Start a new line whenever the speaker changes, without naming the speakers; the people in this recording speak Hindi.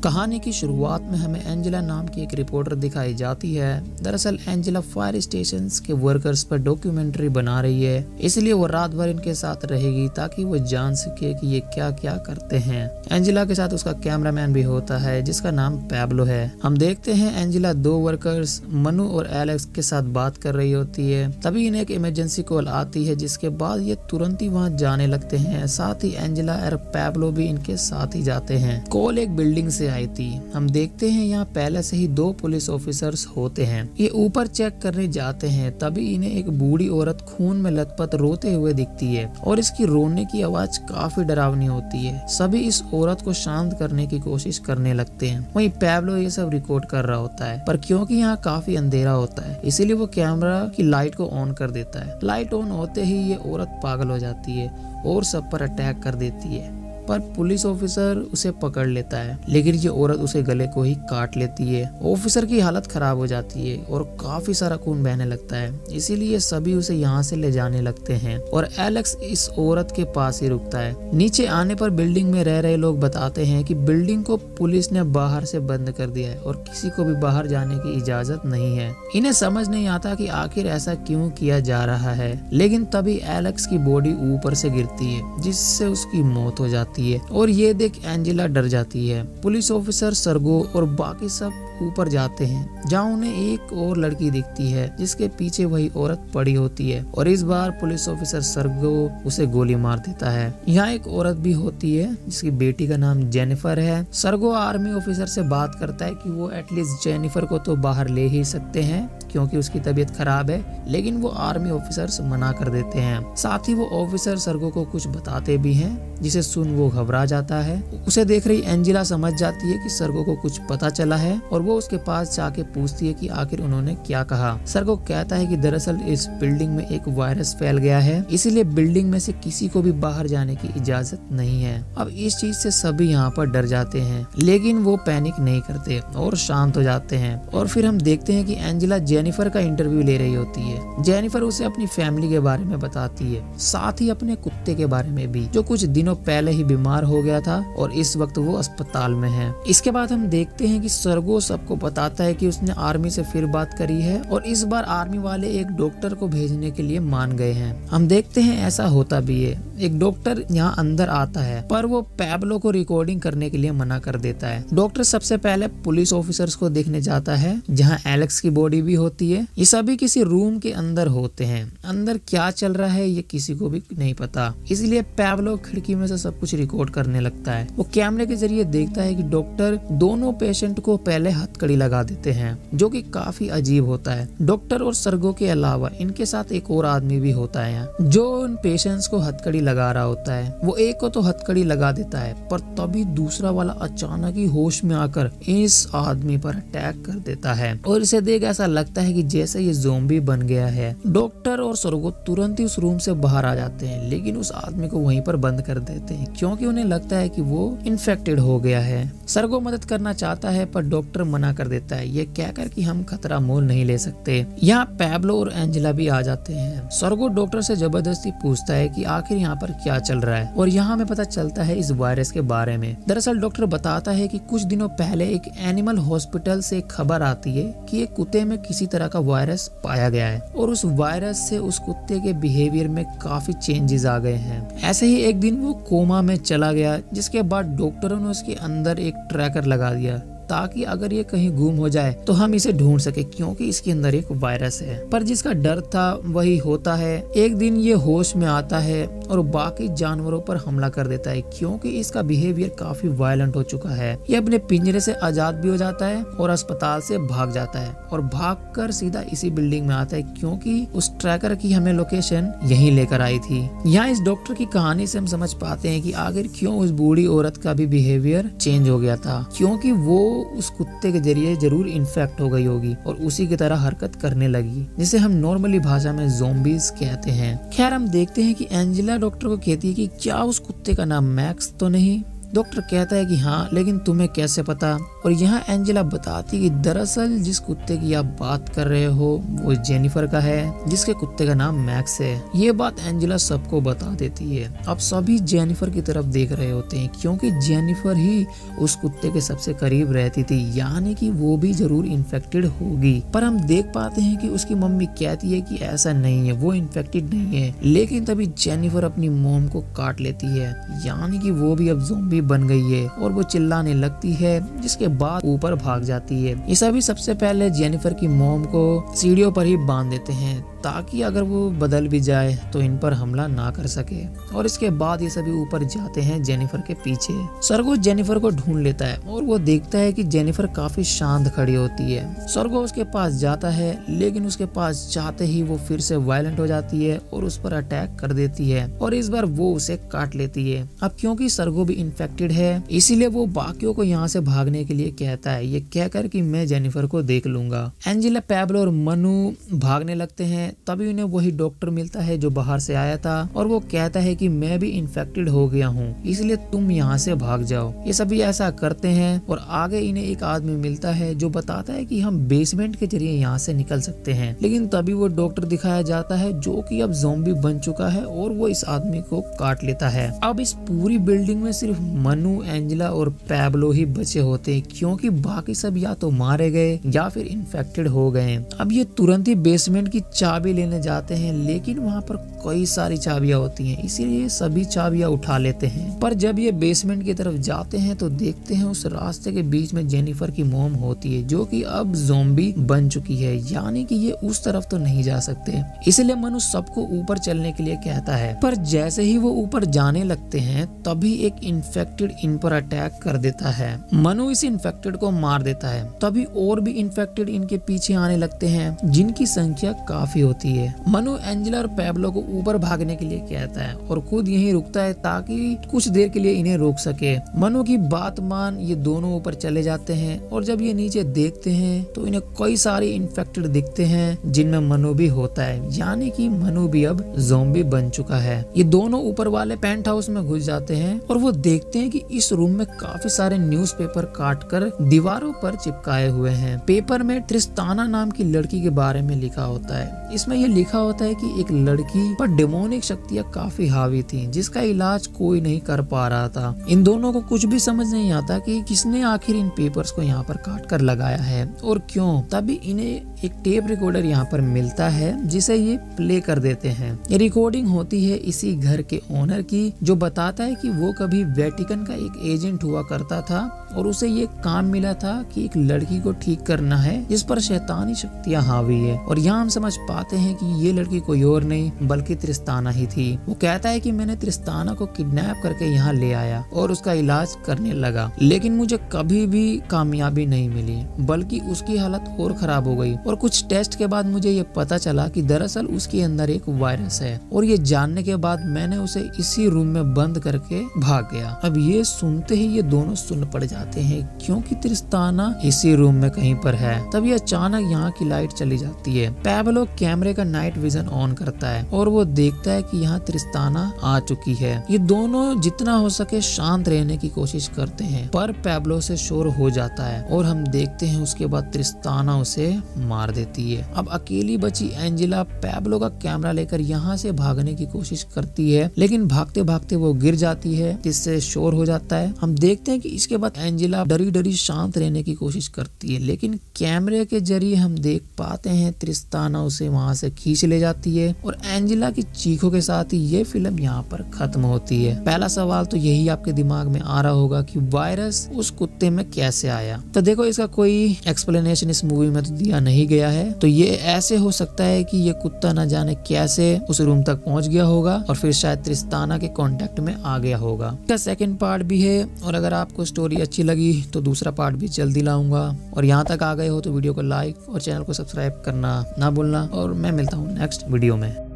कहानी की शुरुआत में हमें एंजेला नाम की एक रिपोर्टर दिखाई जाती है। दरअसल एंजेला फायर स्टेशन के वर्कर्स पर डॉक्यूमेंट्री बना रही है, इसलिए वो रात भर इनके साथ रहेगी ताकि वो जान सके कि ये क्या क्या करते हैं। एंजेला के साथ उसका कैमरामैन भी होता है जिसका नाम पैब्लो है। हम देखते हैं एंजेला दो वर्कर्स मनु और एलेक्स के साथ बात कर रही होती है। तभी इन्हें एक इमरजेंसी कॉल आती है, जिसके बाद ये तुरंत ही वहाँ जाने लगते हैं। साथ ही एंजेला और पैब्लो भी इनके साथ ही जाते हैं। कॉल एक बिल्डिंग से आई थी। हम देखते हैं यहाँ पहले से ही दो पुलिस ऑफिसर्स होते हैं। ये ऊपर चेक करने जाते हैं, तभी इन्हें एक बूढ़ी औरत खून में लथपथ रोते हुए दिखती है और इसकी रोने की आवाज काफी डरावनी होती है। सभी इस औरत को शांत करने की कोशिश करने लगते हैं। वहीं पैब्लो ये सब रिकॉर्ड कर रहा होता है, पर क्योंकि यहाँ काफी अंधेरा होता है इसीलिए वो कैमरा की लाइट को ऑन कर देता है। लाइट ऑन होते ही ये औरत पागल हो जाती है और सब पर अटैक कर देती है, पर पुलिस ऑफिसर उसे पकड़ लेता है, लेकिन ये औरत उसे गले को ही काट लेती है। ऑफिसर की हालत खराब हो जाती है और काफी सारा खून बहने लगता है, इसीलिए सभी उसे यहाँ से ले जाने लगते हैं और एलेक्स इस औरत के पास ही रुकता है। नीचे आने पर बिल्डिंग में रह रहे लोग बताते हैं कि बिल्डिंग को पुलिस ने बाहर से बंद कर दिया है और किसी को भी बाहर जाने की इजाजत नहीं है। इन्हें समझ नहीं आता कि आखिर ऐसा क्यों किया जा रहा है, लेकिन तभी एलेक्स की बॉडी ऊपर से गिरती है जिससे उसकी मौत हो जाती है और ये देख एंजेला डर जाती है। पुलिस ऑफिसर सर्गो और बाकी सब ऊपर जाते हैं, जहाँ उन्हें एक और लड़की दिखती है जिसके पीछे वही औरत पड़ी होती है और इस बार पुलिस ऑफिसर सर्गो उसे गोली मार देता है। यहाँ एक औरत भी होती है जिसकी बेटी का नाम जेनिफर है। सर्गो आर्मी ऑफिसर से बात करता है कि वो एटलीस्ट जेनिफर को तो बाहर ले ही सकते हैं क्योंकि उसकी तबीयत खराब है, लेकिन वो आर्मी ऑफिसर्स मना कर देते हैं। साथ ही वो ऑफिसर सर्गो को कुछ बताते भी हैं, जिसे सुन वो घबरा जाता है। उसे देख रही एंजेला समझ जाती है कि सर्गो को कुछ पता चला है और वो उसके पास जाके पूछती है कि आखिर उन्होंने क्या कहा। सर्गो कहता है कि दरअसल इस बिल्डिंग में एक वायरस फैल गया है, इसीलिए बिल्डिंग में से किसी को भी बाहर जाने की इजाजत नहीं है। अब इस चीज से सभी यहाँ पर डर जाते हैं, लेकिन वो पैनिक नहीं करते और शांत हो जाते हैं। और फिर हम देखते हैं कि एंजेला जेनिफर का इंटरव्यू ले रही होती है। जेनिफर उसे अपनी फैमिली के बारे में बताती है, साथ ही अपने कुत्ते के बारे में भी, जो कुछ दिनों पहले ही बीमार हो गया था और इस वक्त वो अस्पताल में है। इसके बाद हम देखते हैं कि सर्गो सबको बताता है कि उसने आर्मी से फिर बात करी है और इस बार आर्मी वाले एक डॉक्टर को भेजने के लिए मान गए हैं। हम देखते हैं ऐसा होता भी है। एक डॉक्टर यहाँ अंदर आता है, पर वो पैब्लो को रिकॉर्डिंग करने के लिए मना कर देता है। डॉक्टर सबसे पहले पुलिस ऑफिसर्स को देखने जाता है, जहाँ एलेक्स की बॉडी भी होती है। ये सभी किसी रूम के अंदर होते हैं। अंदर क्या चल रहा है ये किसी को भी नहीं पता, इसलिए पैब्लो खिड़की में से सब कुछ रिकॉर्ड करने लगता है। वो कैमरे के जरिए देखता है कि डॉक्टर दोनों पेशेंट को पहले हथकड़ी लगा देते हैं, जो कि काफी अजीब होता है। डॉक्टर और सर्गो के अलावा इनके साथ एक और आदमी भी होता है यहाँ, जो उन पेशेंट्स को हथकड़ी लगा रहा होता है। वो एक को तो हथकड़ी लगा देता है, पर तभी दूसरा वाला अचानक ही होश में आकर इस आदमी पर अटैक कर देता है और इसे देख ऐसा लगता है कि जैसे ये ज़ोंबी बन गया है। डॉक्टर और सर्गो तुरंत ही उस रूम से बाहर आ जाते हैं, लेकिन उस आदमी को वहीं पर बंद कर देते हैं क्योंकि उन्हें लगता है कि वो इन्फेक्टेड हो गया है। सर्गो मदद करना चाहता है, पर डॉक्टर मना कर देता है, ये कहकर कि हम खतरा मोल नहीं ले सकते। यहाँ पैब्लो और एंजेला भी आ जाते हैं। सर्गो डॉक्टर से जबरदस्ती पूछता है कि आखिर यहाँ पर क्या चल रहा है और यहाँ हमें पता चलता है इस वायरस के बारे में। दरअसल डॉक्टर बताता है कि कुछ दिनों पहले एक एनिमल हॉस्पिटल से खबर आती है कि एक कुत्ते में किसी तरह का वायरस पाया गया है और उस वायरस से उस कुत्ते के बिहेवियर में काफी चेंजेस आ गए हैं। ऐसे ही एक दिन वो कोमा में चला गया, जिसके बाद डॉक्टरों ने उसके अंदर एक ट्रैकर लगा दिया ताकि अगर ये कहीं गुम हो जाए तो हम इसे ढूंढ सके, क्योंकि इसके अंदर एक वायरस है। पर जिसका डर था वही होता है। एक दिन ये होश में आता है और बाकी जानवरों पर हमला कर देता है, क्योंकि इसका बिहेवियर काफी वायलेंट हो चुका है। ये अपने पिंजरे से आजाद भी हो जाता है और अस्पताल से भाग जाता है और भागकर सीधा इसी बिल्डिंग में आता है, क्योंकि उस ट्रैकर की हमें लोकेशन यहीं लेकर आई थी। यहाँ इस डॉक्टर की कहानी से हम समझ पाते हैं कि आखिर क्यों उस बूढ़ी औरत का भी बिहेवियर चेंज हो गया था, क्योंकि वो उस कुत्ते के जरिए जरूर इन्फेक्ट हो गई होगी और उसी की तरह हरकत करने लगी, जिसे हम नॉर्मली भाषा में ज़ोंबीज कहते हैं। खैर हम देखते हैं कि एंजेला डॉक्टर को कहती है कि क्या उस कुत्ते का नाम मैक्स तो नहीं, डॉक्टर कहता है कि हाँ, लेकिन तुम्हें कैसे पता? और यहाँ एंजेला बताती कि दरअसल जिस कुत्ते की आप बात कर रहे हो वो जेनिफर का है, जिसके कुत्ते का नाम मैक्स है। ये बात एंजेला सबको बता देती है। अब सभी जेनिफर की तरफ देख रहे होते हैं क्योंकि जेनिफर ही उस कुत्ते के सबसे करीब रहती थी, यानी कि वो भी जरूर इन्फेक्टेड होगी। पर हम देख पाते हैं कि उसकी मम्मी कहती है कि ऐसा नहीं है, वो इन्फेक्टेड नहीं है। लेकिन तभी जेनिफर अपनी मॉम को काट लेती है, यानी कि वो भी अब ज़ॉम्बी बन गई है और वो चिल्लाने लगती है, जिसके बाद ऊपर भाग जाती है। ये सभी सबसे पहले जेनिफर की मॉम को सीढ़ियों पर ही बांध देते हैं ताकि अगर वो बदल भी जाए तो इन पर हमला ना कर सके। और इसके बाद ये सभी ऊपर जाते हैं जेनिफर के पीछे। सर्गो जेनिफर को ढूंढ लेता है और वो देखता है कि जेनिफर काफी शांत खड़ी होती है। सर्गो उसके पास जाता है, लेकिन उसके पास जाते ही वो फिर से वायलेंट हो जाती है और उस पर अटैक कर देती है और इस बार वो उसे काट लेती है। अब क्योंकि सर्गो भी इन्फेक्टेड है, इसीलिए वो बाकियों को यहाँ से भागने के लिए कहता है, ये कहकर कि मैं जेनिफर को देख लूंगा। एंजेला, पैब्लो और मनु भागने लगते हैं। तभी उन्हें वही डॉक्टर मिलता है जो बाहर से आया था और वो कहता है कि मैं भी इन्फेक्टेड हो गया हूँ, इसलिए तुम यहाँ से भाग जाओ। ये सभी ऐसा करते हैं और आगे इन्हें एक आदमी मिलता है जो बताता है कि हम बेसमेंट के जरिए यहाँ से निकल सकते हैं। लेकिन तभी वो डॉक्टर दिखाया जाता है जो कि अब ज़ॉम्बी बन चुका है और वो इस आदमी को काट लेता है। अब इस पूरी बिल्डिंग में सिर्फ मनु, एंजेला और पैब्लो ही बचे होते हैं क्योंकि बाकी सब या तो मारे गए या फिर इन्फेक्टेड हो गए। अब ये तुरंत ही बेसमेंट की चाबी लेने जाते हैं, लेकिन वहाँ पर कई सारी चाबियां होती हैं, इसीलिए सभी चाबियां उठा लेते हैं। पर जब ये बेसमेंट की तरफ जाते हैं तो देखते हैं उस रास्ते के बीच में जेनिफर की मॉम होती है जो कि अब ज़ॉम्बी बन चुकी है, यानी कि ये उस तरफ तो नहीं जा सकते। इसलिए मनु सबको ऊपर चलने के लिए कहता है। पर जैसे ही वो ऊपर जाने लगते हैं तभी एक इन्फेक्टेड इन पर अटैक कर देता है। मनु इस इन्फेक्टेड को मार देता है। तभी और भी इन्फेक्टेड इनके पीछे आने लगते हैं, जिनकी संख्या काफी होती है। मनु, एंजेला और पैब्लो को ऊपर भागने के लिए कहता है और खुद यहीं रुकता है ताकि कुछ देर के लिए इन्हें रोक सके। मनु की बात मान ये दोनों ऊपर चले जाते हैं और जब ये नीचे देखते हैं तो इन्हें कई सारे इन्फेक्टेड दिखते हैं जिनमें मनु भी होता है, यानी कि मनु भी अब ज़ॉम्बी बन चुका है। ये दोनों ऊपर वाले पेंट हाउस में घुस जाते हैं और वो देखते हैं कि इस रूम में काफी सारे न्यूज़पेपर काटकर दीवारों पर चिपकाए हुए हैं। पेपर में ट्रिस्ताना नाम की लड़की के बारे में लिखा होता है। इसमें यह लिखा होता है कि एक लड़की पर डेमोनिक शक्तियां काफी हावी थी, जिसका इलाज कोई नहीं कर पा रहा था। इन दोनों को कुछ भी समझ नहीं आता कि किसने आखिर इन पेपर्स को यहाँ पर काट कर लगाया है और क्यों। तभी इन्हें एक टेप रिकॉर्डर यहाँ पर मिलता है जिसे ये प्ले कर देते हैं। ये रिकॉर्डिंग होती है इसी घर के ओनर की, जो बताता है कि वो कभी वेटिकन का एक एजेंट हुआ करता था और उसे ये काम मिला था कि एक लड़की को ठीक करना है जिस पर शैतानी शक्तियां हावी है। और यहाँ हम समझ पाते हैं कि ये लड़की कोई और नहीं बल्कि त्रिस्ताना ही थी। वो कहता है कि मैंने त्रिस्ताना को किडनैप करके यहाँ ले आया और उसका इलाज करने लगा, लेकिन मुझे कभी भी कामयाबी नहीं मिली, बल्कि उसकी हालत और खराब हो गई। और कुछ टेस्ट के बाद मुझे ये पता चला कि दरअसल उसके अंदर एक वायरस है, और ये जानने के बाद मैंने उसे इसी रूम में बंद करके भाग गया। अब ये सुनते ही ये दोनों सुन पड़ जाते हैं क्योंकि त्रिस्ताना इसी रूम में कहीं पर है। तभी अचानक यहाँ की लाइट चली जाती है। पैब्लो कैमरे का नाइट विजन ऑन करता है और वो देखता है कि यहाँ त्रिस्ताना आ चुकी है। ये दोनों जितना हो सके शांत रहने की कोशिश करते हैं, पर पैब्लो से शोर हो जाता है और हम देखते हैं उसके बाद त्रिस्ताना उसे मार देती है। अब अकेली बची एंजेला पैब्लो का कैमरा लेकर यहाँ से भागने की कोशिश करती है, लेकिन भागते भागते वो गिर जाती है जिससे शोर हो जाता है। हम देखते हैं कि इसके बाद एंजेला डरी डरी शांत रहने की कोशिश करती है, लेकिन कैमरे के जरिए हम देख पाते हैं त्रिस्ताना उसे वहाँ से खींच ले जाती है और एंजेला की चीखों के साथ ही ये फिल्म यहाँ पर खत्म होती है। पहला सवाल तो यही आपके दिमाग में आ रहा होगा कि वायरस उस कुत्ते में कैसे आया। तो देखो, इसका कोई एक्सप्लेनेशन इस मूवी में तो दिया नहीं गया है। तो ये ऐसे हो सकता है कि ये कुत्ता न जाने कैसे उस रूम तक पहुंच गया होगा और फिर शायद त्रिस्ताना के कांटेक्ट में आ गया होगा। इसका सेकंड पार्ट भी है, और अगर आपको स्टोरी अच्छी लगी तो दूसरा पार्ट भी जल्दी लाऊंगा। और यहाँ तक आ गए हो तो वीडियो को लाइक और चैनल को सब्सक्राइब करना ना भूलना, और मैं मिलता हूँ नेक्स्ट वीडियो में।